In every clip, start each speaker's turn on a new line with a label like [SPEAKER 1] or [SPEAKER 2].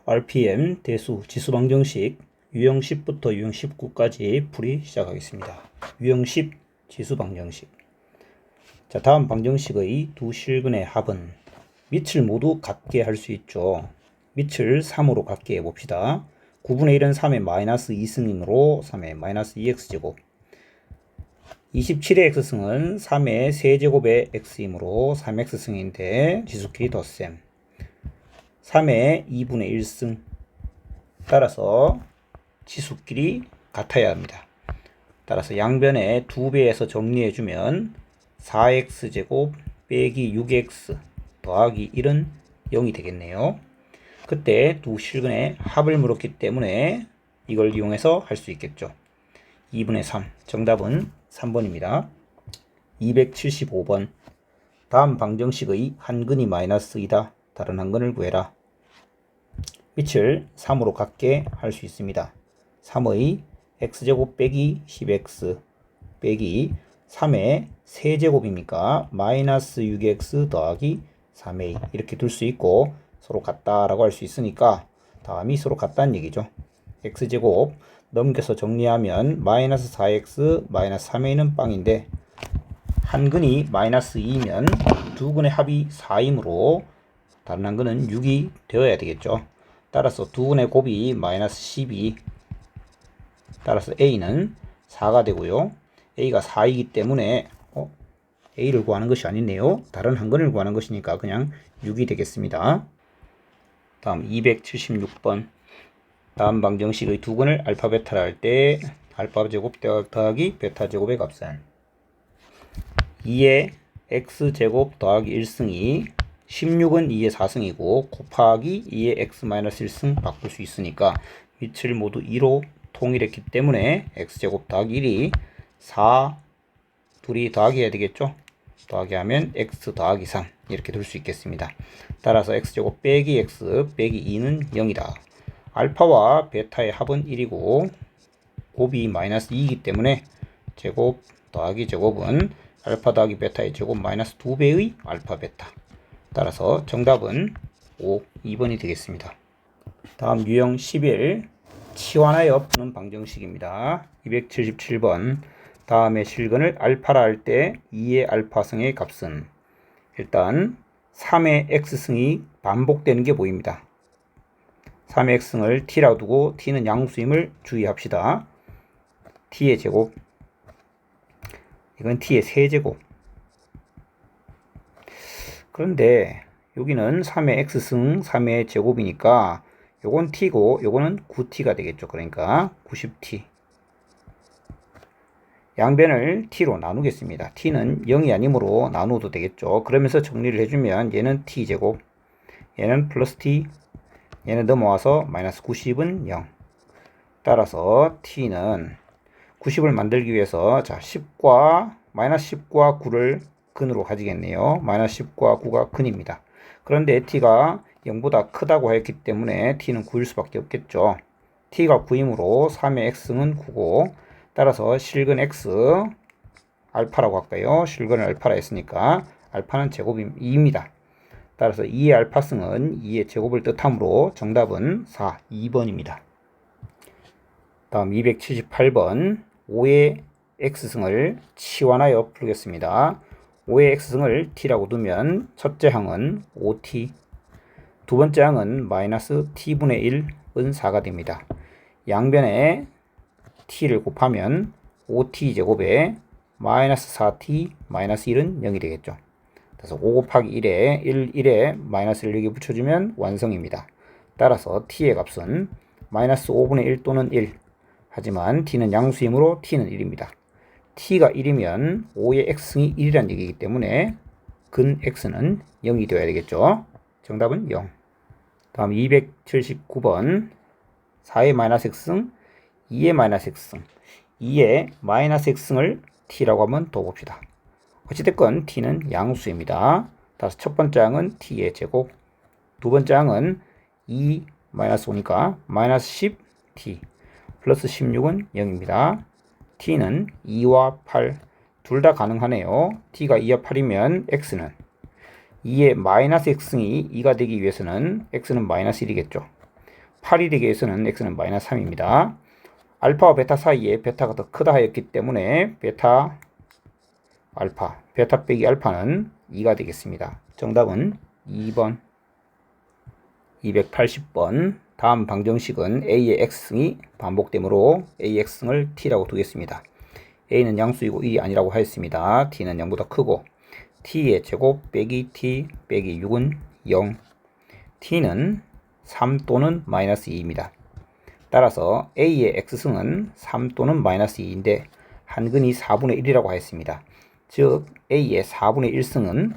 [SPEAKER 1] RPM 대수 지수 방정식 유형 10부터 유형 19까지 풀이 시작하겠습니다. 유형 10 지수 방정식. 자, 다음 방정식의 두 실근의 합은 밑을 모두 같게 할 수 있죠. 밑을 3으로 같게 해봅시다. 9분의 1은 3의 마이너스 2승이므로 3의 마이너스 2x제곱. 27의 x승은 3의 세제곱의 x이므로 3x승인데 지수끼리 덧셈. 3의 2분의 1승. 따라서 지수끼리 같아야 합니다. 따라서 양변에 2배에서 정리해주면 4x제곱 빼기 6x 더하기 1은 0이 되겠네요. 그때 두 실근의 합을 물었기 때문에 이걸 이용해서 할 수 있겠죠. 2분의 3. 정답은 3번입니다. 275번. 다음 방정식의 한 근이 마이너스 2다. 다른 한 근을 구해라. 밑을 3으로 같게 할 수 있습니다. 3의 x제곱 빼기 10x 빼기 3의 세제곱이니까 마이너스 6x 더하기 3a 이렇게 둘 수 있고 서로 같다라고 할 수 있으니까 다음이 서로 같다는 얘기죠. x제곱 넘겨서 정리하면 마이너스 4x 마이너스 3a는 빵인데 한 근이 마이너스 2면 두 근의 합이 4이므로 다른 한 근은 6이 되어야 되겠죠. 따라서 두 근의 곱이 마이너스 12. 따라서 a는 4가 되고요. a가 4이기 때문에 a를 구하는 것이 아니네요. 다른 한 근을 구하는 것이니까 그냥 6이 되겠습니다. 다음 276번. 다음 방정식의 두 근을 알파 베타를 할 때 알파 제곱 더하기 베타 제곱의 값은 2의 x제곱 더하기 1승이 16은 2의 4승이고 곱하기 2의 x-1승 바꿀 수 있으니까 밑을 모두 2로 통일했기 때문에 x제곱 더하기 1이 4 둘이 더하기 해야 되겠죠. 더하기 하면 x 더하기 3 이렇게 둘 수 있겠습니다. 따라서 x제곱 빼기 x 빼기 2는 0이다. 알파와 베타의 합은 1이고 곱이 마이너스 2이기 때문에 제곱 더하기 제곱은 알파 더하기 베타의 제곱 마이너스 2배의 알파 베타. 따라서 정답은 2번이 되겠습니다. 다음 유형 11 치환하여 푸는 방정식입니다. 277번. 다음에 실근을 알파라 할 때 2의 알파승의 값은 일단 3의 x승이 반복되는 게 보입니다. 3의 x승을 t라고 두고 t는 양수임을 주의합시다. t의 제곱, 이건 t의 세제곱. 그런데 여기는 3의 x승 3의 제곱이니까 요건 t고 요거는 9t가 되겠죠. 그러니까 90t. 양변을 t로 나누겠습니다. t는 0이 아니므로 나누어도 되겠죠. 그러면서 정리를 해주면 얘는 t제곱, 얘는 플러스 t, 얘는 넘어와서 마이너스 90은 0. 따라서 t는 90을 만들기 위해서 자 10과 마이너스 10과 9를 근으로 가지겠네요. 마이너스 10과 9가 근입니다. 그런데 t가 0보다 크다고 했기 때문에 t는 9일 수밖에 없겠죠. t가 9이므로 3의 x는 9고 따라서 실근 x 알파라고 할까요? 실근을 알파라 했으니까 알파는 제곱이 2입니다. 따라서 2의 알파승은 2의 제곱을 뜻하므로 정답은 4, 2번입니다. 다음 278번 5의 x승을 치환하여 풀겠습니다. 5의 x승을 t라고 두면 첫째 항은 5t, 두 번째 항은 마이너스 t분의 1은 4가 됩니다. 양변에 t를 곱하면 5t 제곱에 마이너스 4t 마이너스 1은 0이 되겠죠. 그래서 5 곱하기 1에 1에 마이너스를 여기 붙여주면 완성입니다. 따라서 t의 값은 마이너스 5분의 1 또는 1. 하지만 t는 양수이므로 t는 1입니다. t가 1이면 5의 x승이 1이라는 얘기이기 때문에 근 x는 0이 되어야 되겠죠. 정답은 0. 다음 279번 4의 마이너스 x승 2의 마이너스 x승 2의 마이너스 x승을 t라고 한번 더 봅시다. 어찌됐건 t는 양수입니다. 따라서 첫 번째 항은 t의 제곱, 두 번째 항은 2 마이너스 5니까 마이너스 10t 플러스 16은 0입니다. t는 2와 8 둘 다 가능하네요. t가 2와 8이면 x는 2의 마이너스 x승이 2가 되기 위해서는 x는 마이너스 1이겠죠. 8이 되기 위해서는 x는 마이너스 3입니다. 알파와 베타 사이에 베타가 더 크다 하였기 때문에 베타 빼기 알파는 2가 되겠습니다. 정답은 2번. 280번. 다음 방정식은 a의 x승이 반복되므로 a의 x승을 t라고 두겠습니다. a는 양수이고 1이 아니라고 하였습니다. t는 0보다 크고 t의 제곱 빼기 t 빼기 6은 0. t는 3 또는 마이너스 2입니다. 따라서 a의 x승은 3 또는 마이너스 2인데 한근이 4분의 1이라고 하였습니다. 즉 a의 4분의 1승은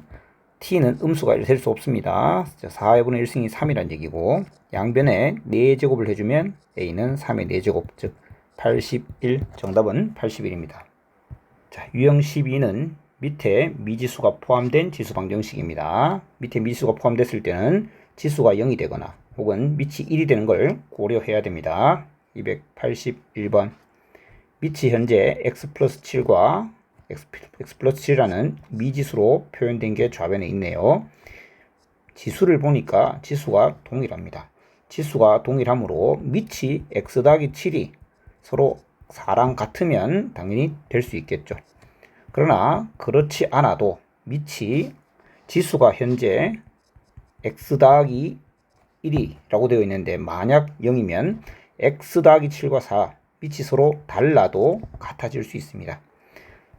[SPEAKER 1] t는 음수가 될 수 없습니다. 4분의 1승이 3이란 얘기고 양변에 4제곱을 해주면 a는 3의 4제곱 즉 81. 정답은 81입니다. 자, 유형 12는 밑에 미지수가 포함된 지수 방정식입니다. 밑에 미지수가 포함됐을 때는 지수가 0이 되거나 혹은 밑이 1이 되는 걸 고려해야 됩니다. 281번. 밑이 현재 x 플러스 7과 x 플러스 7이라는 미지수로 표현된 게 좌변에 있네요. 지수를 보니까 지수가 동일합니다. 지수가 동일하므로 밑이 x 더하기 7이 서로 4랑 같으면 당연히 될 수 있겠죠. 그러나 그렇지 않아도 밑이 지수가 현재 x 더하기 1이라고 되어 있는데 만약 0이면 x 더하기 7과 4 밑이 서로 달라도 같아질 수 있습니다.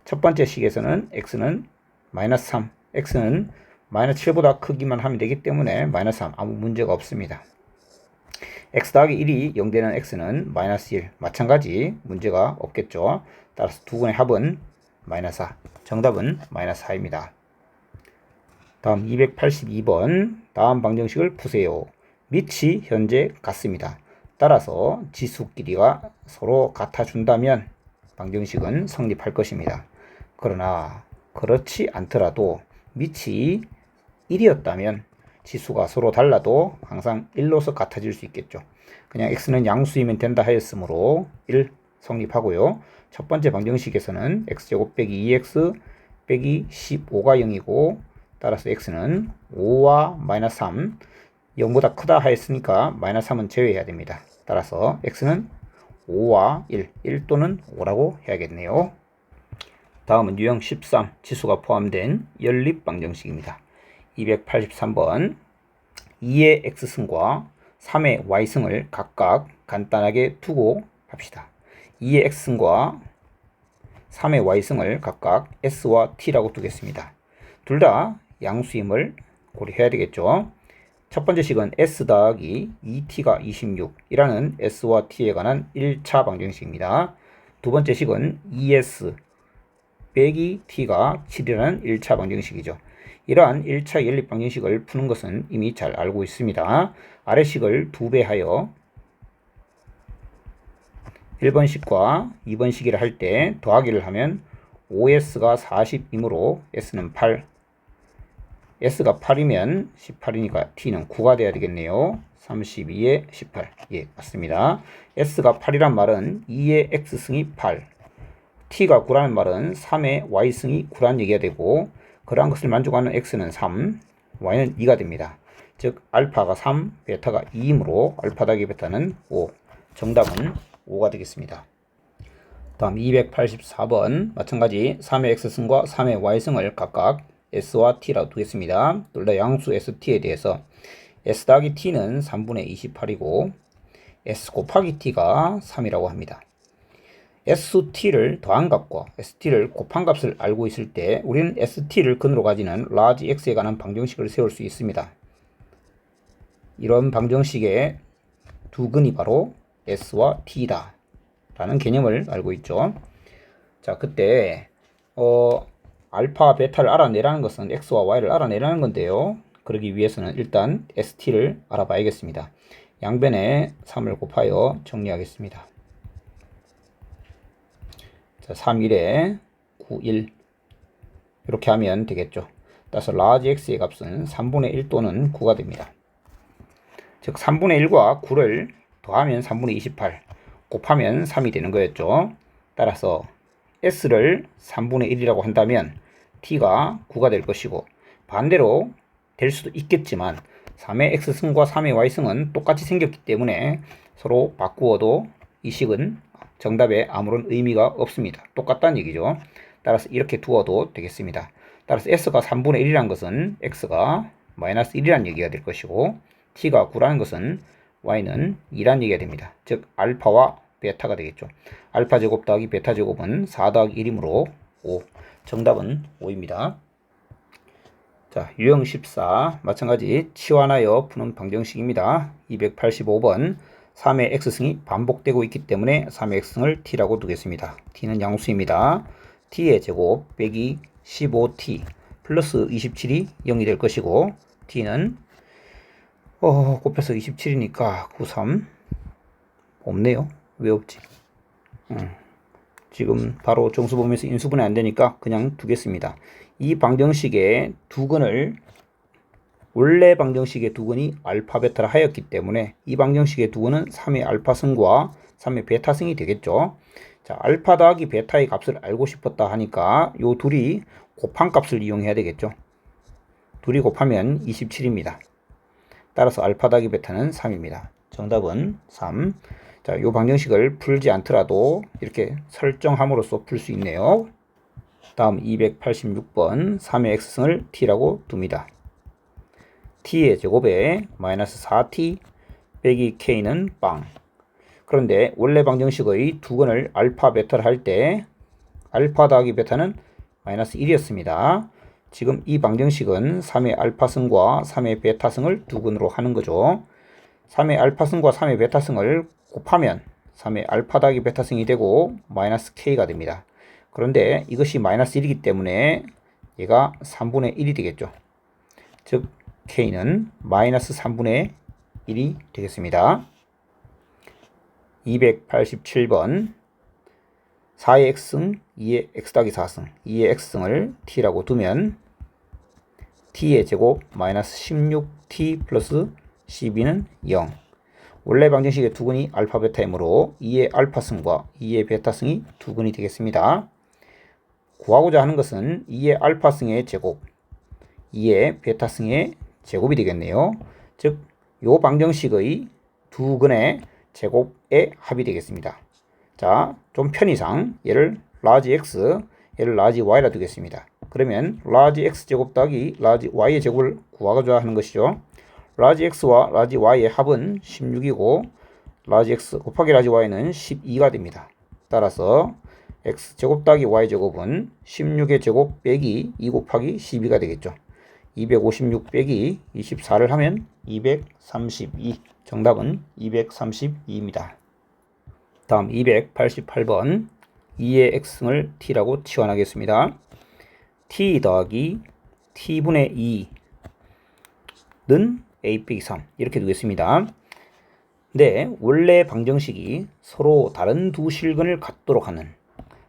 [SPEAKER 1] 첫 번째 식에서는 x는 마이너스 3, x는 마이너스 7보다 크기만 하면 되기 때문에 마이너스 3 아무 문제가 없습니다. x 더하기 1이 0 되는 x는 마이너스 1 마찬가지 문제가 없겠죠. 따라서 두 분의 합은 마이너스 4. 정답은 마이너스 4입니다. 다음 282번. 다음 방정식을 푸세요. 밑이 현재 같습니다. 따라서 지수끼리가 서로 같아준다면 방정식은 성립할 것입니다. 그러나 그렇지 않더라도 밑이 1이었다면 지수가 서로 달라도 항상 1로서 같아질 수 있겠죠. 그냥 x는 양수이면 된다 하였으므로 1 성립하고요. 첫 번째 방정식에서는 x제곱 빼기 2x 빼기 15가 0이고 따라서 x는 5와 마이너스 3 0보다 크다 하였으니까 마이너스 3은 제외해야 됩니다. 따라서 x는 5와 1 또는 5라고 해야겠네요. 다음은 유형 13 지수가 포함된 연립 방정식입니다. 283번. 2의 x승과 3의 y승을 각각 간단하게 두고 합시다. 2의 x승과 3의 y승을 각각 s와 t라고 두겠습니다. 둘 다 양수임을 고려해야 되겠죠. 첫 번째 식은 s 더하기 2t가 26이라는 s와 t에 관한 1차 방정식입니다. 두 번째 식은 2s 빼기 t가 7이라는 1차 방정식이죠. 이러한 1차 연립 방정식을 푸는 것은 이미 잘 알고 있습니다. 아래식을 2배하여 1번식과 2번식이라 할 때 더하기를 하면 5s가 40이므로 s는 8. s가 8이면 18이니까 t는 9가 돼야 되겠네요. 32에 18. 예, 맞습니다. s가 8이란 말은 2의 x승이 8. t가 9라는 말은 3의 y승이 9라는 얘기가 되고 그러한 것을 만족하는 x는 3, y는 2가 됩니다. 즉 알파가 3, 베타가 2이므로 알파 더하기 베타는 5. 정답은 5가 되겠습니다. 다음 284번. 마찬가지 3의 x승과 3의 y승을 각각 s와 t라고 두겠습니다. 둘 다 양수 st에 대해서 s 더하기 t는 3분의 28이고 s 곱하기 t가 3이라고 합니다. ST를 더한 값과 ST를 곱한 값을 알고 있을 때 우리는 ST를 근으로 가지는 라지 X에 관한 방정식을 세울 수 있습니다. 이런 방정식의 두 근이 바로 S와 T다 라는 개념을 알고 있죠. 자, 그때 알파, 베타를 알아내라는 것은 X와 Y를 알아내라는 건데요. 그러기 위해서는 일단 ST를 알아봐야겠습니다. 양변에 3을 곱하여 정리하겠습니다. 자, 3, 1에 9, 1 이렇게 하면 되겠죠. 따라서 라지 x의 값은 3분의 1 또는 9가 됩니다. 즉 3분의 1과 9를 더하면 3분의 28 곱하면 3이 되는 거였죠. 따라서 s를 3분의 1이라고 한다면 t가 9가 될 것이고 반대로 될 수도 있겠지만 3의 x승과 3의 y승은 똑같이 생겼기 때문에 서로 바꾸어도 이 식은 정답에 아무런 의미가 없습니다. 똑같다는 얘기죠. 따라서 이렇게 두어도 되겠습니다. 따라서 s가 3분의 1이라는 것은 x가 마이너스 1이라는 얘기가 될 것이고 t가 9라는 것은 y는 2라는 얘기가 됩니다. 즉 알파와 베타가 되겠죠. 알파 제곱 더하기 베타 제곱은 4 더하기 1이므로 5. 정답은 5입니다. 자, 유형 14 마찬가지 치환하여 푸는 방정식입니다. 285번 3의 x승이 반복되고 있기 때문에 3의 x승을 t라고 두겠습니다. t는 양수입니다. t의 제곱 빼기 15t 플러스 27이 0이 될 것이고 t는 곱해서 27이니까 93 없네요. 왜 없지? 지금 바로 정수 보면서 인수분해 안 되니까 그냥 두겠습니다. 이 방정식의 두근을 원래 방정식의 두근이 알파 베타를 하였기 때문에 이 방정식의 두근은 3의 알파승과 3의 베타승이 되겠죠. 자, 알파 더하기 베타의 값을 알고 싶었다 하니까 요 둘이 곱한 값을 이용해야 되겠죠. 둘이 곱하면 27입니다. 따라서 알파 더하기 베타는 3입니다. 정답은 3. 자, 요 방정식을 풀지 않더라도 이렇게 설정함으로써 풀 수 있네요. 다음 286번 3의 x승을 t라고 둡니다. t의 제곱에 마이너스 4t 빼기 k는 빵. 그런데 원래 방정식의 두근을 알파 베타를 할 때 알파 더하기 베타는 마이너스 1이었습니다. 지금 이 방정식은 3의 알파승과 3의 베타승을 두근으로 하는 거죠. 3의 알파승과 3의 베타승을 곱하면 3의 알파 더하기 베타승이 되고 마이너스 k가 됩니다. 그런데 이것이 마이너스 1이기 때문에 얘가 3분의 1이 되겠죠. 즉 k는 마이너스 3분의 1이 되겠습니다. 287번 4의 x승, 2의 x 더하기 4승, 2의 x승을 t라고 두면 t의 제곱 마이너스 16t 플러스 12는 0. 원래 방정식의 두근이 알파 베타이므로 2의 알파승과 2의 베타승이 두근이 되겠습니다. 구하고자 하는 것은 2의 알파승의 제곱, 2의 베타승의 제곱이 되겠네요. 즉, 요 방정식의 두근의 제곱의 합이 되겠습니다. 자, 좀 편의상 얘를 라지 x, 얘를 라지 y라 두겠습니다. 그러면 라지 x 제곱 더하기 라지 y의 제곱을 구하고자 하는 것이죠. 라지 x와 라지 y의 합은 16이고 라지 x 곱하기 라지 y는 12가 됩니다. 따라서 x 제곱 더하기 y 제곱은 16의 제곱 빼기 2 곱하기 12가 되겠죠. 256 빼기 24를 하면 232. 정답은 232입니다. 다음 288번 2의 x승을 t라고 치환하겠습니다. t 더하기 t분의 2는 a 빼기 3 이렇게 두겠습니다. 근데 원래 방정식이 서로 다른 두 실근을 갖도록 하는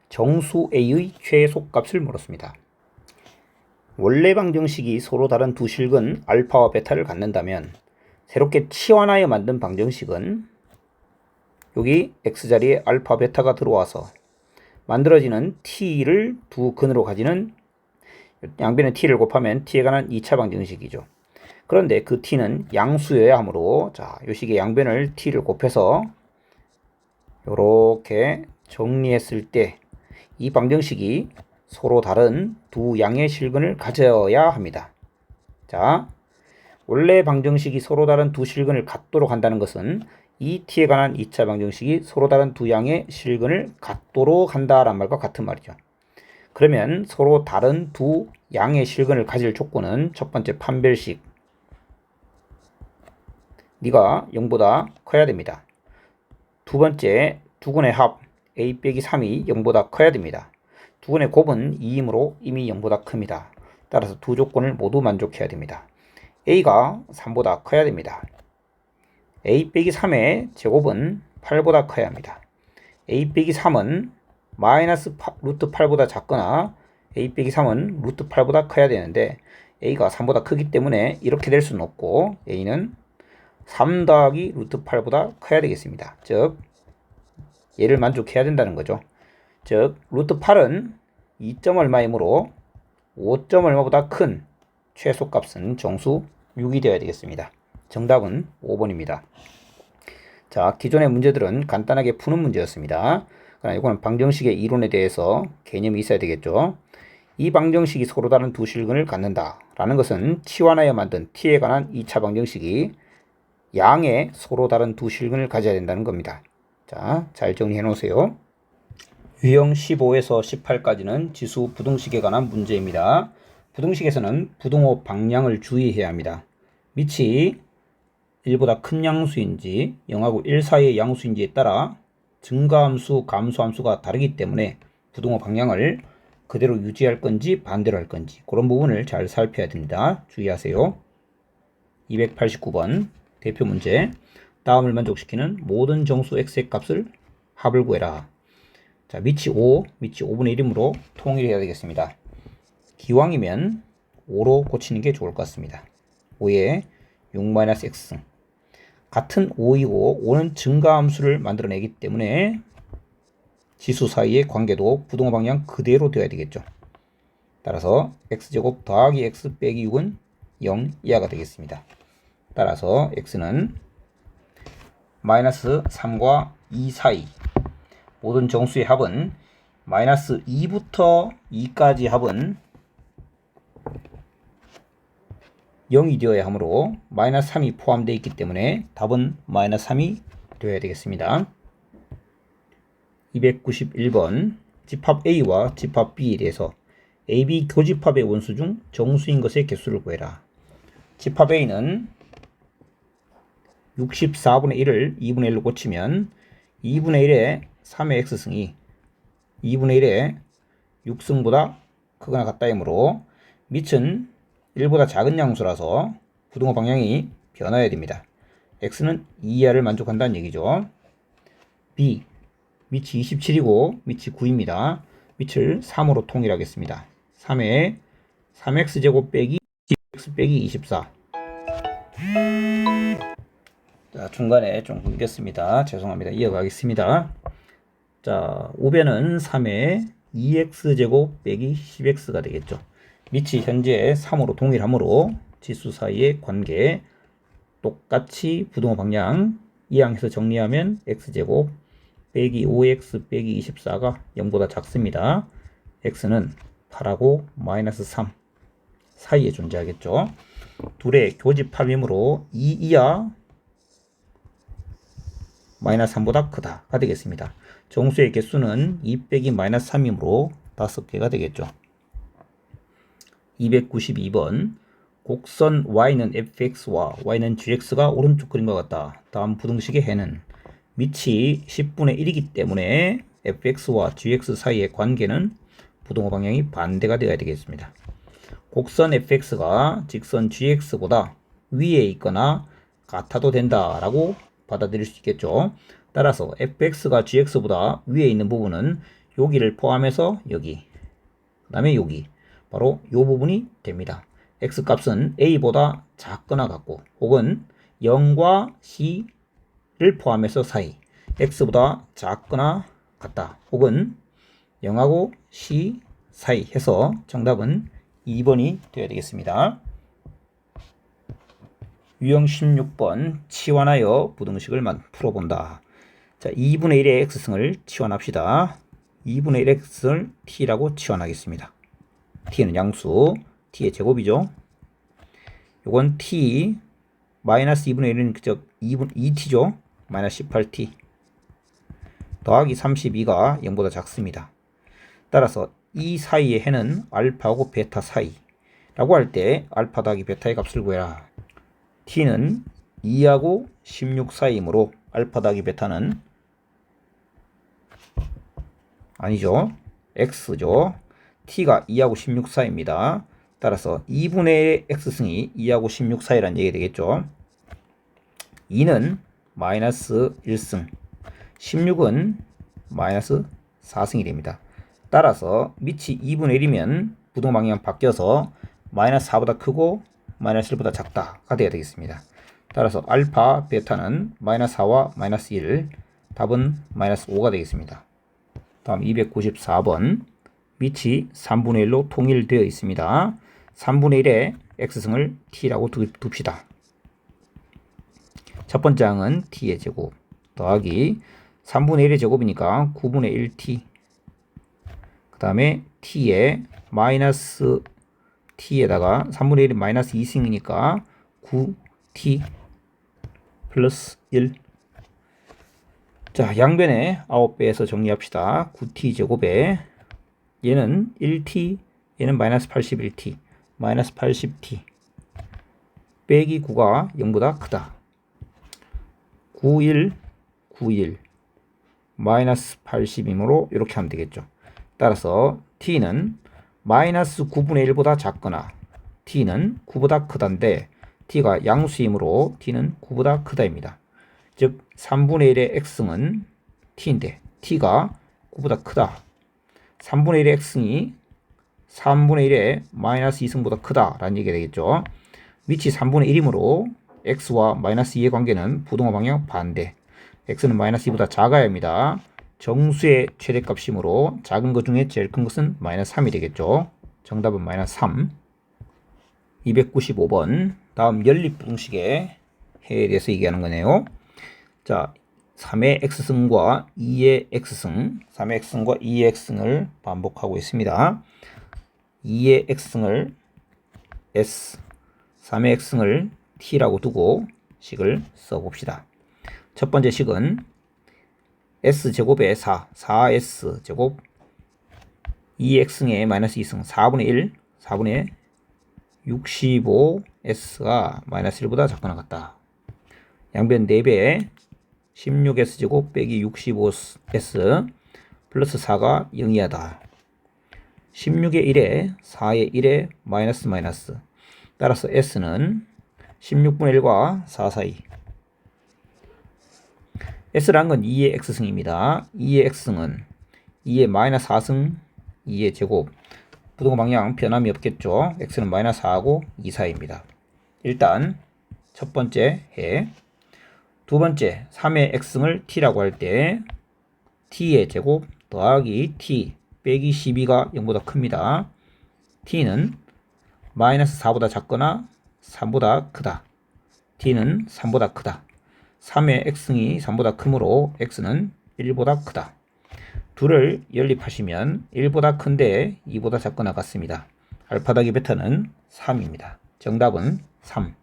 [SPEAKER 1] 정수 a의 최소값을 물었습니다. 원래 방정식이 서로 다른 두 실근 알파와 베타를 갖는다면 새롭게 치환하여 만든 방정식은 여기 x자리에 알파 베타가 들어와서 만들어지는 t를 두 근으로 가지는 양변에 t를 곱하면 t에 관한 2차 방정식이죠. 그런데 그 t는 양수여야 하므로 자, 요 식의 양변을 t를 곱해서 이렇게 정리했을 때 이 방정식이 서로 다른 두 양의 실근을 가져야 합니다. 자, 원래 방정식이 서로 다른 두 실근을 갖도록 한다는 것은 이 t에 관한 2차 방정식이 서로 다른 두 양의 실근을 갖도록 한다란 말과 같은 말이죠. 그러면 서로 다른 두 양의 실근을 가질 조건은 첫 번째 판별식 네가 0보다 커야 됩니다. 두 번째 두근의 합 a 빼기 3이 0보다 커야 됩니다. 두근의 곱은 2이므로 이미 0보다 큽니다. 따라서 두 조건을 모두 만족해야 됩니다. a가 3보다 커야 됩니다. a 빼기 3의 제곱은 8보다 커야 합니다. a 빼기 3은 마이너스 루트 8보다 작거나 a 빼기 3은 루트 8보다 커야 되는데 a가 3보다 크기 때문에 이렇게 될 수는 없고 a는 3 더하기 루트 8보다 커야 되겠습니다. 즉 얘를 만족해야 된다는 거죠. 즉 루트 8은 2점 얼마이므로 5점 얼마보다 큰 최소값은 정수 6이 되어야 되겠습니다. 정답은 5번입니다. 자, 기존의 문제들은 간단하게 푸는 문제였습니다. 그러나 이거는 방정식의 이론에 대해서 개념이 있어야 되겠죠. 이 방정식이 서로 다른 두 실근을 갖는다 라는 것은 T1하여 만든 T에 관한 2차 방정식이 양의 서로 다른 두 실근을 가져야 된다는 겁니다. 자, 잘 정리해 놓으세요. 유형 15에서 18까지는 지수 부등식에 관한 문제입니다. 부등식에서는 부등호 방향을 주의해야 합니다. 밑이 1보다 큰 양수인지 0하고 1 사이의 양수인지에 따라 증가함수, 감소함수가 다르기 때문에 부등호 방향을 그대로 유지할 건지 반대로 할 건지 그런 부분을 잘 살펴야 됩니다. 주의하세요. 289번 대표 문제. 다음을 만족시키는 모든 정수 x의 값을 합을 구해라. 자, 밑이 5, 밑이 5분의 1이므로 통일해야 되겠습니다. 기왕이면 5로 고치는 게 좋을 것 같습니다. 5에 6-x 같은 5이고 5는 증가함수를 만들어내기 때문에 지수 사이의 관계도 부등호 방향 그대로 되어야 되겠죠. 따라서 x제곱 더하기 x 빼기 6은 0 이하가 되겠습니다. 따라서 x는 마이너스 3과 2 사이 모든 정수의 합은 마이너스 2부터 2까지 합은 0이 되어야 하므로 마이너스 3이 포함되어 있기 때문에 답은 마이너스 3이 되어야 되겠습니다. 291번 집합 A와 집합 B에 대해서 AB 교집합의 원수 중 정수인 것의 개수를 구해라. 집합 A는 64분의 1을 2분의 1로 고치면 2분의 1의 3의 x승이 2분의 1의 6승보다 크거나 같다이므로 밑은 1보다 작은 양수라서 부등호 방향이 변화해야 됩니다. x는 2 이하를 만족한다는 얘기죠. b 밑이 27이고 밑이 9입니다. 밑을 3으로 통일하겠습니다. 3에 3x제곱 빼기 10x 빼기 24. 자, 중간에 좀 끊겼습니다. 죄송합니다. 이어가겠습니다. 자, 우변은 3에 2x제곱 빼기 10x가 되겠죠. 밑이 현재 3으로 동일하므로 지수 사이의 관계 똑같이 부등호 방향 이항해서 정리하면 x제곱 빼기 5x 빼기 24가 0보다 작습니다. x는 8하고 마이너스 3 사이에 존재하겠죠. 둘의 교집합이므로 2 이하 마이너스 3보다 크다가 되겠습니다. 정수의 개수는 2 빼기 마이너스 3이므로 5개가 되겠죠. 292번 곡선 y는 fx와 y는 gx가 오른쪽 그림과 같다. 다음 부등식의 해는 밑이 10분의 1이기 때문에 fx와 gx 사이의 관계는 부등호 방향이 반대가 되어야 되겠습니다. 곡선 fx가 직선 gx보다 위에 있거나 같아도 된다라고 받아들일 수 있겠죠. 따라서 fx가 gx보다 위에 있는 부분은 여기를 포함해서 여기, 그 다음에 여기 바로 이 부분이 됩니다. x값은 a보다 작거나 같고 혹은 0과 c를 포함해서 사이 x보다 작거나 같다 혹은 0하고 c 사이 해서 정답은 2번이 되어야 되겠습니다. 유형 16번 치환하여 부등식을 풀어본다. 자, 2분의 1의 x승을 치환합시다. 2분의 1의 x승을 t라고 치환하겠습니다. t는 양수, t의 제곱이죠. 요건 t 마이너스 2분의 1은 그저 2t죠. 마이너스 18t 더하기 32가 0보다 작습니다. 따라서 이 사이의 해는 알파하고 베타 사이 라고 할 때 알파 더하기 베타의 값을 구해라. t는 2하고 16 사이이므로 알파 더하기 베타는 아니죠. x죠. t가 2하고 16 사이입니다. 따라서 2분의 1의 x승이 2하고 16 사이라는 얘기가 되겠죠. 2는 마이너스 1승 16은 마이너스 4승이 됩니다. 따라서 밑이 2분의 1이면 부등호 방향 바뀌어서 마이너스 4보다 크고 마이너스 1보다 작다가 되어야 되겠습니다. 따라서 알파, 베타는 마이너스 4와 마이너스 1, 답은 마이너스 5가 되겠습니다. 다음 294번 밑이 3분의 1로 통일되어 있습니다. 3분의 1의 x승을 t라고 둡시다. 첫 번째 항은 t의 제곱 더하기 3분의 1의 제곱이니까 9분의 1t, 그 다음에 t에 마이너스 t에다가 3분의 1이 마이너스 2승이니까 9t 플러스 1. 자, 양변에 9배에서 정리합시다. 9t 제곱에 얘는 1t, 얘는 마이너스 81t, 마이너스 80t 빼기 9가 0보다 크다. 91, 91 마이너스 80이므로 이렇게 하면 되겠죠. 따라서 t는 마이너스 9분의 1보다 작거나 t는 9보다 크다인데 t가 양수이므로 t는 9보다 크다입니다. 즉 3분의 1의 x승은 t인데 t가 9보다 크다. 3분의 1의 x승이 3분의 1의 마이너스 2승보다 크다라는 얘기가 되겠죠. 위치 3분의 1이므로 x와 마이너스 2의 관계는 부동호 방향 반대. x는 마이너스 2보다 작아야 합니다. 정수의 최대값이므로 작은 것 중에 제일 큰 것은 마이너스 3이 되겠죠. 정답은 마이너스 3. 295번 다음 연립부등식의 해에 대해서 얘기하는 거네요. 자, 3의 x승과 2의 x승, 3의 x승과 2의 x승을 반복하고 있습니다. 2의 x승을 s, 3의 x승을 t라고 두고 식을 써봅시다. 첫 번째 식은 s제곱에 4, 4s제곱 2x승에 마이너스 2승 4분의 1, 4분의 65s가 마이너스 1보다 작거나 같다. 양변 4배에 16s제곱 빼기 65s 플러스 4가 0이하다. 16의 1에 4의 1에 마이너스 마이너스. 따라서 s는 16분의 1과 4 사이. s라는 건 2의 x승입니다. 2의 x승은 2의 마이너스 4승 2의 제곱. 부동호 방향 변함이 없겠죠. x는 마이너스 4하고 2 사이입니다. 일단 첫 번째 해. 두 번째 3의 x승을 t라고 할 때 t의 제곱 더하기 t 빼기 12가 0보다 큽니다. t는 마이너스 4보다 작거나 3보다 크다. t는 3보다 크다. 3의 x승이 3보다 크므로 x는 1보다 크다. 둘을 연립하시면 1보다 큰데 2보다 작거나 같습니다. 알파 더하기 베타는 3입니다. 정답은 3.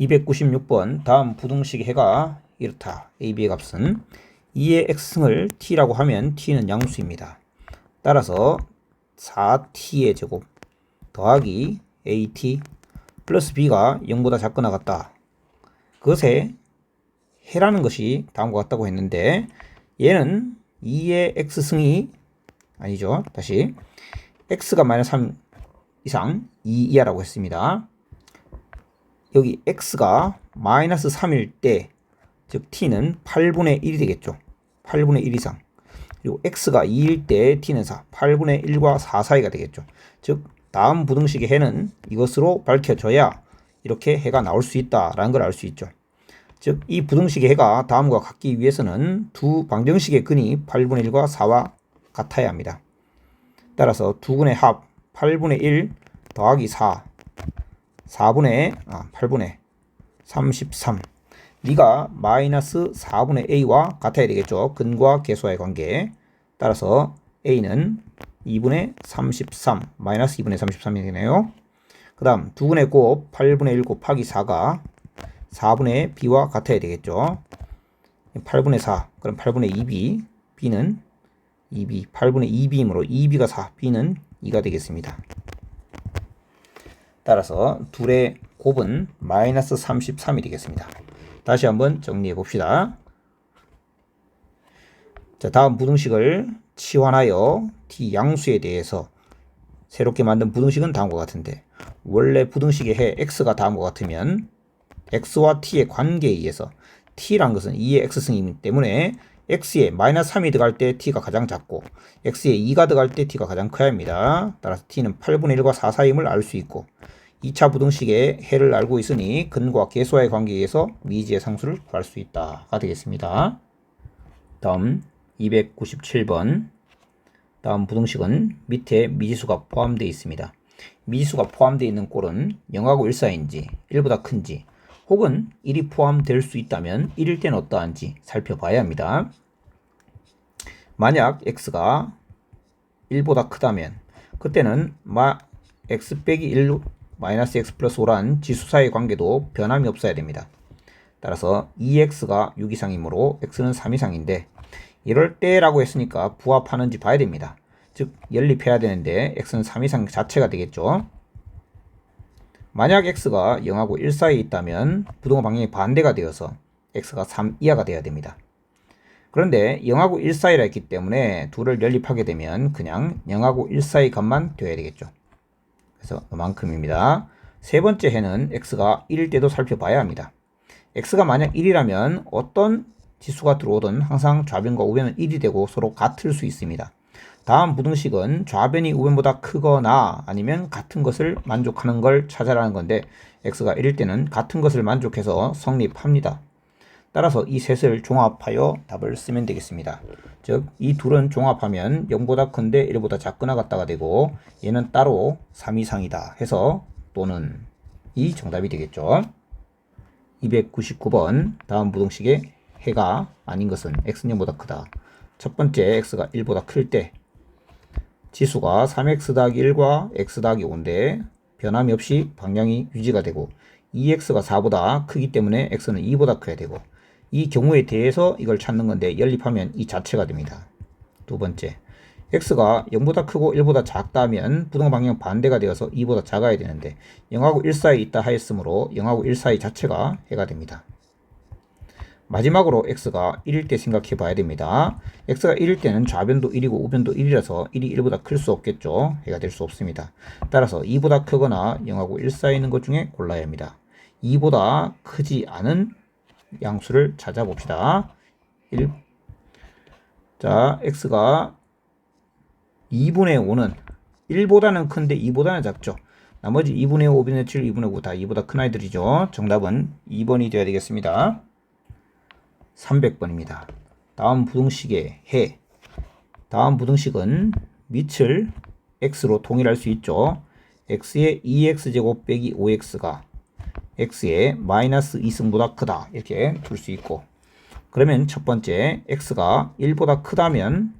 [SPEAKER 1] 296번 다음 부등식의 해가 이렇다. a, b의 값은 2의 x승을 t라고 하면 t는 양수입니다. 따라서 4t의 제곱 더하기 at 플러스 b가 0보다 작거나 같다. 그것에 해라는 것이 다음과 같다고 했는데 얘는 2의 x승이 아니죠. 다시 x가 마이너스 3 이상 2 이하라고 했습니다. 여기 x가 마이너스 3일 때 즉 t는 8분의 1이 되겠죠. 8분의 1 이상. 그리고 x가 2일 때 t는 4, 8분의 1과 4 사이가 되겠죠. 즉 다음 부등식의 해는 이것으로 밝혀져야 이렇게 해가 나올 수 있다라는 걸 알 수 있죠. 즉 이 부등식의 해가 다음과 같기 위해서는 두 방정식의 근이 8분의 1과 4와 같아야 합니다. 따라서 두 근의 합 8분의 1 더하기 4 8분의 33 니가 마이너스 4분의 a와 같아야 되겠죠. 근과 계수와의 관계. 따라서 a는 2분의 33 마이너스 2분의 33이 되네요. 그 다음 두 근의 곱 8분의 1 곱하기 4가 4분의 b와 같아야 되겠죠. 8분의 4 그럼 8분의 2b b는 2b 8분의 2b이므로 2b가 4 b는 2가 되겠습니다. 따라서 둘의 곱은 마이너스 33이 되겠습니다. 다시 한번 정리해 봅시다. 자, 다음 부등식을 치환하여 t 양수에 대해서 새롭게 만든 부등식은 다음과 같은데 원래 부등식의 해 x가 다음과 같으면 x와 t의 관계에 의해서 t란 것은 2의 x승이기 때문에 x에 마이너스 3이 들어갈 때 t가 가장 작고 x에 2가 들어갈 때 t가 가장 커야 합니다. 따라서 t는 8분의 1과 4 사이임을 알 수 있고 2차 부등식의 해를 알고 있으니 근과 계수와의 관계에 의해서 미지의 상수를 구할 수 있다가 되겠습니다. 다음 297번 다음 부등식은 밑에 미지수가 포함되어 있습니다. 미지수가 포함되어 있는 꼴은 0하고 1 사이인지 1보다 큰지 혹은 1이 포함될 수 있다면 1일 때는 어떠한지 살펴봐야 합니다. 만약 x가 1보다 크다면 그때는 x 빼기 1 마이너스 x 플러스 5란 지수 사이의 관계도 변함이 없어야 됩니다. 따라서 2x가 6 이상이므로 x는 3 이상인데 이럴 때라고 했으니까 부합하는지 봐야 됩니다. 즉 연립해야 되는데 x는 3 이상 자체가 되겠죠. 만약 x가 0하고 1 사이에 있다면 부동호 방향이 반대가 되어서 x가 3 이하가 되어야 됩니다. 그런데 0하고 1 사이라 했기 때문에 둘을 연립하게 되면 그냥 0하고 1 사이 값만 되어야 되겠죠. 그래서 이만큼입니다. 세 번째 해는 x가 1일 때도 살펴봐야 합니다. x가 만약 1이라면 어떤 지수가 들어오든 항상 좌변과 우변은 1이 되고 서로 같을 수 있습니다. 다음 부등식은 좌변이 우변보다 크거나 아니면 같은 것을 만족하는 걸 찾아라는 건데 x가 1일 때는 같은 것을 만족해서 성립합니다. 따라서 이 셋을 종합하여 답을 쓰면 되겠습니다. 즉 이 둘은 종합하면 0보다 큰데 1보다 작거나 같다가 되고 얘는 따로 3 이상이다 해서 또는 이 정답이 되겠죠. 299번 다음 부등식의 해가 아닌 것은 x는 0보다 크다. 첫 번째 x가 1보다 클 때 지수가 3x 더하기 1과 x 더하기 5인데 변함이 없이 방향이 유지가 되고 2x가 4보다 크기 때문에 x는 2보다 커야 되고 이 경우에 대해서 이걸 찾는 건데 연립하면 이 자체가 됩니다. 두 번째 x가 0보다 크고 1보다 작다 하면 부동호 방향 반대가 되어서 2보다 작아야 되는데 0하고 1 사이에 있다 하였으므로 0하고 1 사이 자체가 해가 됩니다. 마지막으로 x가 1일 때 생각해 봐야 됩니다. x가 1일 때는 좌변도 1이고 우변도 1이라서 1이 1보다 클 수 없겠죠. 해가 될 수 없습니다. 따라서 2보다 크거나 0하고 1 사이에 있는 것 중에 골라야 합니다. 2보다 크지 않은 양수를 찾아봅시다. 1. 자, x가 2분의 5는 1보다는 큰데 2보다는 작죠. 나머지 2분의 5, 2분의 7, 2분의 9 다 2보다 큰 아이들이죠. 정답은 2번이 되어야 되겠습니다. 300번입니다. 다음 부등식의 해. 다음 부등식은 밑을 x로 통일할 수 있죠. x의 2x제곱 빼기 5x가 x의 마이너스 2승보다 크다. 이렇게 둘 수 있고 그러면 첫 번째 x가 1보다 크다면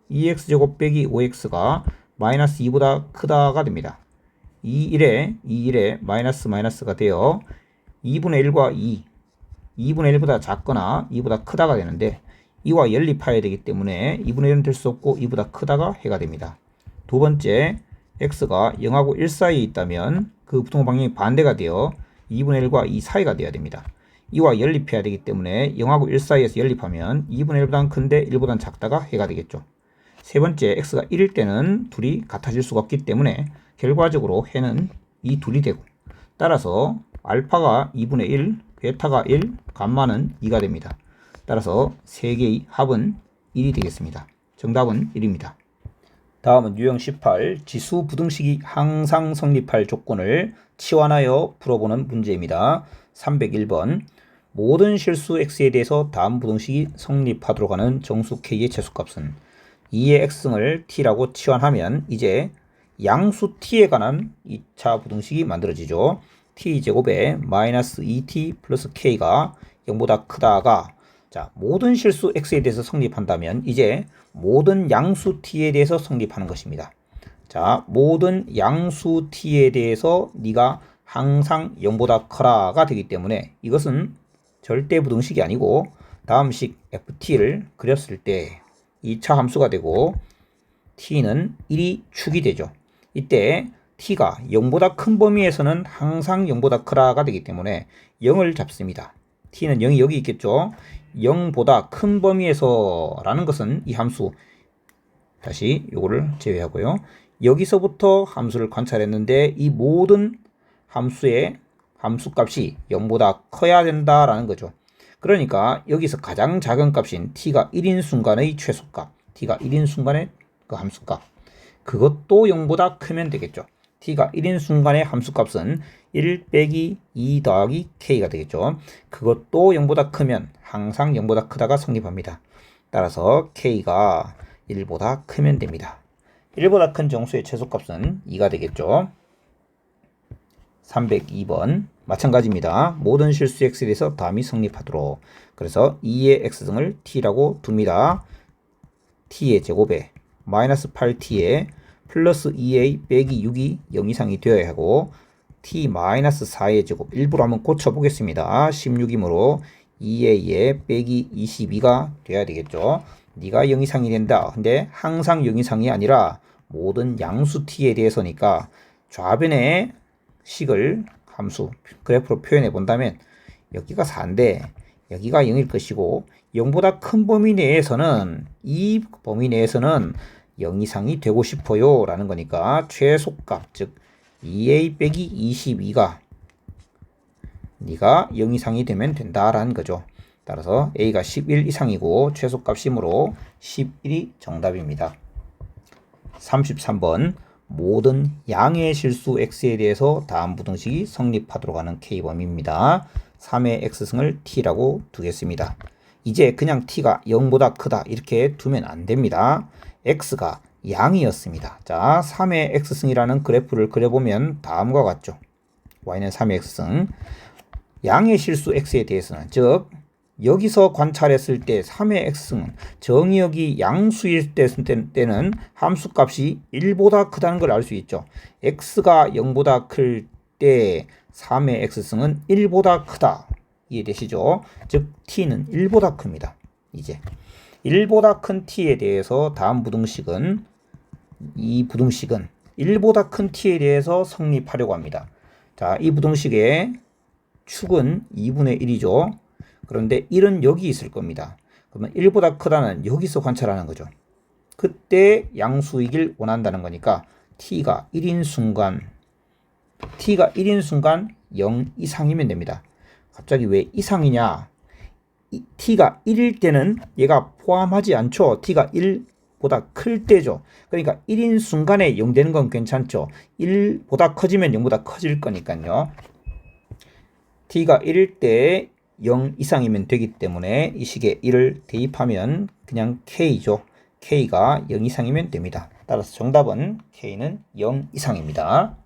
[SPEAKER 1] 2x제곱 빼기 5x가 마이너스 2보다 크다가 됩니다. 2일에 마이너스가 되어 2분의 1과 2분의 1보다 작거나 2보다 크다가 되는데 2와 연립하여야 되기 때문에 2분의 1은 될 수 없고 2보다 크다가 해가 됩니다. 두 번째 x가 0하고 1 사이에 있다면 그 부동호 방향이 반대가 되어 2분의 1과 2 사이가 되어야 됩니다. 2와 연립해야 되기 때문에 0하고 1 사이에서 연립하면 2분의 1보다는 큰데 1보다는 작다가 해가 되겠죠. 세 번째 x가 1일 때는 둘이 같아질 수가 없기 때문에 결과적으로 해는 이 둘이 되고 따라서 알파가 2분의 1, 베타가 1, 감마는 2가 됩니다. 따라서 세 개의 합은 1이 되겠습니다. 정답은 1입니다. 다음은 유형 18 지수 부등식이 항상 성립할 조건을 치환하여 풀어보는 문제입니다. 301번 모든 실수 x에 대해서 다음 부등식이 성립하도록 하는 정수 k의 최소값은 2의 x승을 t라고 치환하면 이제 양수 t에 관한 2차 부등식이 만들어지죠. t제곱에 마이너스 2t 플러스 k가 0보다 크다가 자 모든 실수 x에 대해서 성립한다면 이제 모든 양수 t에 대해서 성립하는 것입니다. 자 모든 양수 t에 대해서 네가 항상 0보다 커라가 되기 때문에 이것은 절대 부등식이 아니고 다음 식 ft를 그렸을 때 2차 함수가 되고 t는 1이 축이 되죠. 이때 t가 0보다 큰 범위에서는 항상 0보다 크다가 되기 때문에 0을 잡습니다. t는 0이 여기 있겠죠. 0보다 큰 범위에서 라는 것은 이 함수 다시 요거를 제외하고요. 여기서부터 함수를 관찰했는데 이 모든 함수의 함수값이 0보다 커야 된다라는 거죠. 그러니까 여기서 가장 작은 값인 t가 1인 순간의 최소값, t가 1인 순간의 그 함수값 그것도 0보다 크면 되겠죠. t가 1인 순간의 함수값은 1 빼기 2 더하기 k가 되겠죠. 그것도 0보다 크면 항상 0보다 크다가 성립합니다. 따라서 k가 1보다 크면 됩니다. 1보다 큰 정수의 최소값은 2가 되겠죠. 302번 마찬가지입니다. 모든 실수 x에 대해서 다음이 성립하도록. 그래서 2의 x승을 t라고 둡니다. t의 제곱에 마이너스 8t에 플러스 2a 빼기 6이 0 이상이 되어야 하고 t 마이너스 4의 제곱 일부러 한번 고쳐보겠습니다. 16이므로 2a에 빼기 22가 돼야 되겠죠. 네가 0 이상이 된다. 근데 항상 0 이상이 아니라 모든 양수 t에 대해서니까 좌변의 식을 함수 그래프로 표현해 본다면 여기가 4인데 여기가 0일 것이고 0보다 큰 범위 내에서는 이 범위 내에서는 0 이상이 되고 싶어요 라는 거니까 최소값 즉 2a 빼기 22가 네가 0 이상이 되면 된다라는 거죠. 따라서 a가 11 이상이고 최소값이므로 11이 정답입니다. 33번 모든 양의 실수 x에 대해서 다음 부등식이 성립하도록 하는 k범위입니다. 3의 x승을 t라고 두겠습니다. 이제 그냥 t가 0보다 크다 이렇게 두면 안 됩니다. x가 양이었습니다. 자, 3의 x승이라는 그래프를 그려보면 다음과 같죠. y는 3의 x승. 양의 실수 x에 대해서는 즉 여기서 관찰했을 때 3의 x승은 정의역이 양수일 때는 함수값이 1보다 크다는 걸 알 수 있죠. x가 0보다 클 때 3의 x승은 1보다 크다. 이해되시죠? 즉 t는 1보다 큽니다. 이제 1보다 큰 t에 대해서 다음 부등식은 이 부등식은 1보다 큰 t에 대해서 성립하려고 합니다. 자, 이 부등식의 축은 2분의 1이죠. 그런데 1은 여기 있을 겁니다. 그러면 1보다 크다는 여기서 관찰하는 거죠. 그때 양수이길 원한다는 거니까 t가 1인 순간 0 이상이면 됩니다. 갑자기 왜 이상이냐? t가 1일 때는 얘가 포함하지 않죠. t가 1보다 클 때죠. 그러니까 1인 순간에 0 되는 건 괜찮죠. 1보다 커지면 0보다 커질 거니까요. t가 1일 때 0 이상이면 되기 때문에 이 식에 1을 대입하면 그냥 k죠. k가 0 이상이면 됩니다. 따라서 정답은 k는 0 이상입니다.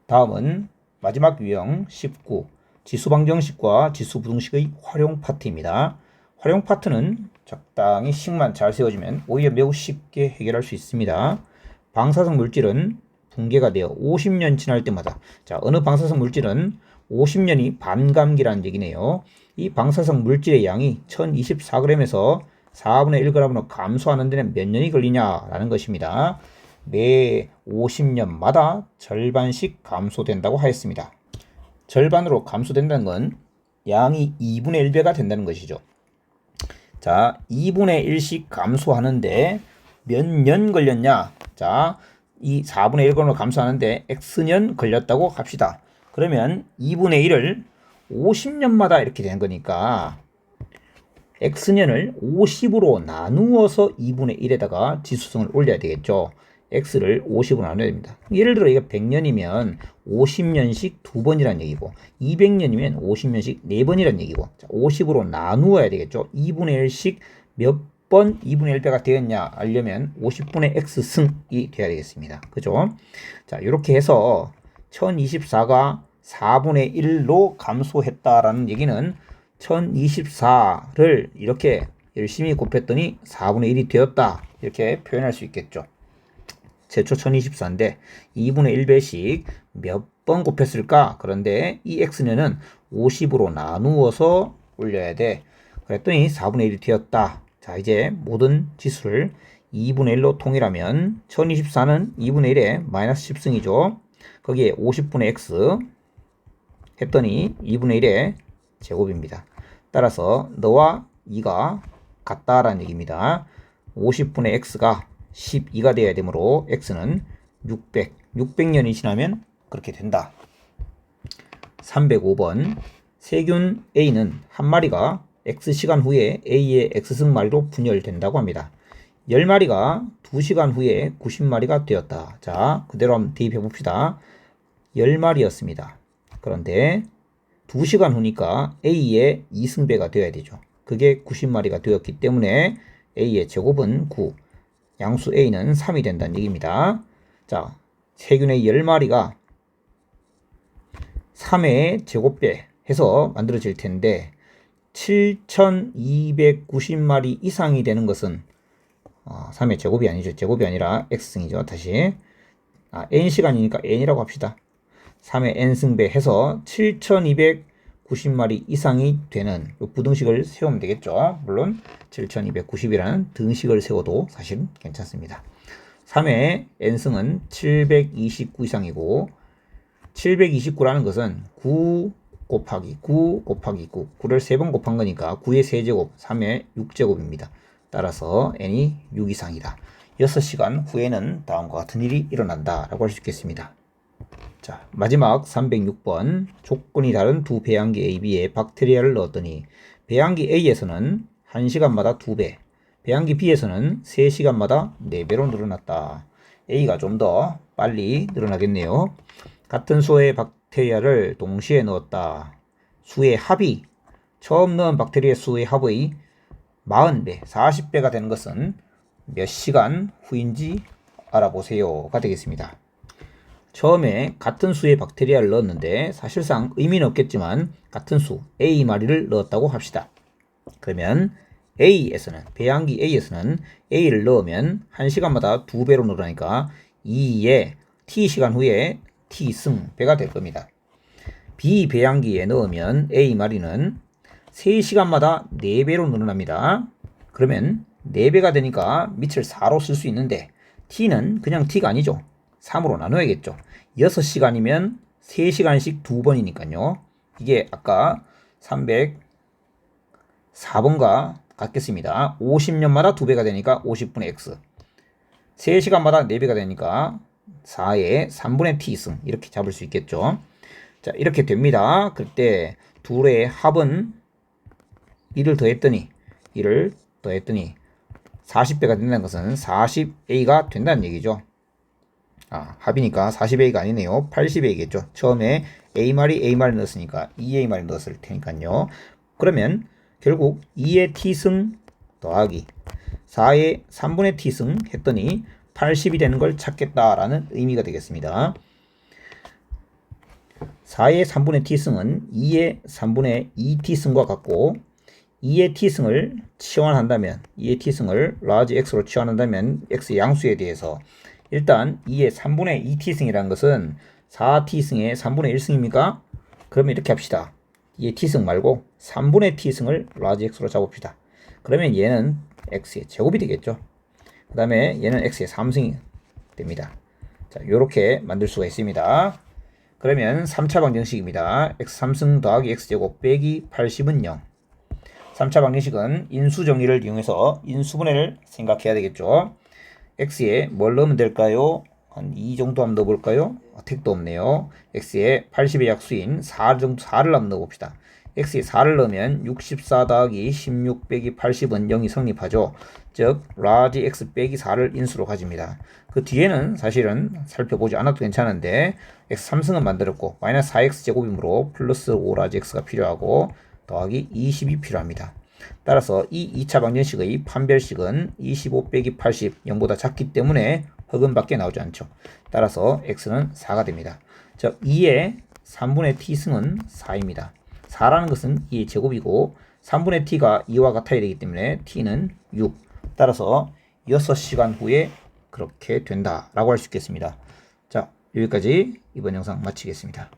[SPEAKER 1] 다음은 마지막 유형 19 지수방정식과 지수부등식의 활용 파트입니다. 활용 파트는 적당히 식만 잘 세워지면 오히려 매우 쉽게 해결할 수 있습니다. 방사성 물질은 붕괴가 되어 50년 지날 때마다 자, 어느 방사성 물질은 50년이 반감기라는 얘기네요. 이 방사성 물질의 양이 1024g에서 4분의 1g으로 감소하는 데는 몇 년이 걸리냐라는 것입니다. 매 50년마다 절반씩 감소된다고 하였습니다. 절반으로 감소된다는 건 양이 2분의 1배가 된다는 것이죠. 자, 2분의 1씩 감소하는데 몇 년 걸렸냐? 자, 이 4분의 1g으로 감소하는데 x년 걸렸다고 합시다. 그러면 2분의 1을 50년마다 이렇게 되는 거니까 x년을 50으로 나누어서 2분의 1에다가 지수성을 올려야 되겠죠. x를 50으로 나눠야 됩니다. 예를 들어 이게 100년이면 50년씩 2번이란 얘기고 200년이면 50년씩 4번이란 얘기고 자, 50으로 나누어야 되겠죠. 2분의 1씩 몇 번 2분의 1배가 되었냐 알려면 50분의 x승이 돼야 되겠습니다. 그죠? 자, 이렇게 해서 1024가 4분의 1로 감소했다라는 얘기는 1024를 이렇게 열심히 곱했더니 4분의 1이 되었다. 이렇게 표현할 수 있겠죠. 제초 1024인데 2분의 1배씩 몇 번 곱했을까? 그런데 이 x년은 50으로 나누어서 올려야 돼. 그랬더니 4분의 1이 되었다. 자, 이제 모든 지수를 2분의 1로 통일하면 1024는 2분의 1에 마이너스 10승이죠. 거기에 50분의 x 했더니 2분의 1의 제곱입니다. 따라서 너와 2가 같다라는 얘기입니다. 50분의 x가 12가 되어야 되므로 x는 600년이 지나면 그렇게 된다. 305번 세균 A는 한 마리가 X시간 후에 A의 X승 마리로 분열된다고 합니다. 10마리가 2시간 후에 90마리가 되었다. 자, 그대로 한번 대입해 봅시다. 10마리였습니다. 그런데 2시간 후니까 A의 2승배가 되어야 되죠. 그게 90마리가 되었기 때문에 A의 제곱은 9, 양수 A는 3이 된다는 얘기입니다. 자, 세균의 10마리가 3의 제곱배 해서 만들어질 텐데 7290마리 이상이 되는 것은 3의 제곱이 아니죠. 제곱이 아니라 x승이죠. 다시 n시간이니까 n이라고 합시다. 3의 n승배 해서 7290마리 이상이 되는 부등식을 세우면 되겠죠. 물론 7290이라는 등식을 세워도 사실은 괜찮습니다. 3의 n승은 729 이상이고 729라는 것은 9 곱하기 9 곱하기 9, 9를 3번 곱한 거니까 9의 세제곱, 3의 6제곱입니다. 따라서 n이 6 이상이다. 6시간 후에는 다음과 같은 일이 일어난다 라고 할 수 있겠습니다. 자, 마지막 306번. 조건이 다른 두 배양기 A, B에 박테리아를 넣었더니 배양기 A에서는 1시간마다 2배, 배양기 B에서는 3시간마다 4배로 늘어났다. A가 좀 더 빨리 늘어나겠네요. 같은 수의 박테리아를 동시에 넣었다. 수의 합이, 처음 넣은 박테리아 수의 합의 40배, 40배가 되는 것은 몇 시간 후인지 알아보세요가 되겠습니다. 처음에 같은 수의 박테리아를 넣었는데 사실상 의미는 없겠지만 같은 수 A 마리를 넣었다고 합시다. 그러면 A에서는, 배양기 A에서는 A를 넣으면 1시간마다 2배로 늘어나니까 2의 T시간 후에 T승 배가 될 겁니다. B 배양기에 넣으면 A 마리는 3시간마다 4배로 늘어납니다. 그러면 4배가 되니까 밑을 4로 쓸 수 있는데 T는 그냥 T가 아니죠. 3으로 나눠야겠죠. 6시간이면 3시간씩 2번이니까요. 이게 아까 304번과 같겠습니다. 50년마다 2배가 되니까 50분의 x. 3시간마다 4배가 되니까 4의 3분의 t승. 이렇게 잡을 수 있겠죠. 자, 이렇게 됩니다. 그때 둘의 합은 1을 더했더니 40배가 된다는 것은 40a가 된다는 얘기죠. 합이니까 40a가 아니네요. 80a겠죠. 처음에 a말이 넣었으니까 2a말이 넣었을 테니까요. 그러면 결국 2의 t승 더하기 4의 3분의 t승 했더니 80이 되는 걸 찾겠다라는 의미가 되겠습니다. 4의 3분의 t승은 2의 3분의 2t승과 같고 2의 t승을 치환한다면 2의 t승을 large x로 치환한다면 x의 양수에 대해서 일단 2의 3분의 2t승이라는 것은 4t승의 3분의 1승입니까? 그러면 이렇게 합시다. 2의 t승 말고 3분의 t승을 large x로 잡읍시다. 그러면 얘는 x의 제곱이 되겠죠. 그 다음에 얘는 x의 3승이 됩니다. 자, 요렇게 만들 수가 있습니다. 그러면 3차 방정식입니다. x 3승 더하기 x제곱 빼기 80은 0. 3차 방정식은 인수정리를 이용해서 인수분해를 생각해야 되겠죠. x에 뭘 넣으면 될까요? 한 2 정도 한번 넣어볼까요? 택도 없네요. x에 80의 약수인 4를 한번 넣어봅시다. x에 4를 넣으면 64 더하기 16 빼기 80은 0이 성립하죠. 즉 large x 빼기 4를 인수로 가집니다. 그 뒤에는 사실은 살펴보지 않아도 괜찮은데 x 3승은 만들었고 마이너스 4x 제곱이므로 플러스 5 large x가 필요하고 더하기 20이 필요합니다. 따라서 이 2차 방정식의 판별식은 25 빼기 80, 0보다 작기 때문에 흑은 밖에 나오지 않죠. 따라서 x는 4가 됩니다. 즉 2의 3분의 t승은 4입니다. 4라는 것은 2의 제곱이고 3분의 t가 2와 같아야 되기 때문에 t는 6. 따라서 6시간 후에 그렇게 된다라고 할 수 있겠습니다. 자, 여기까지 이번 영상 마치겠습니다.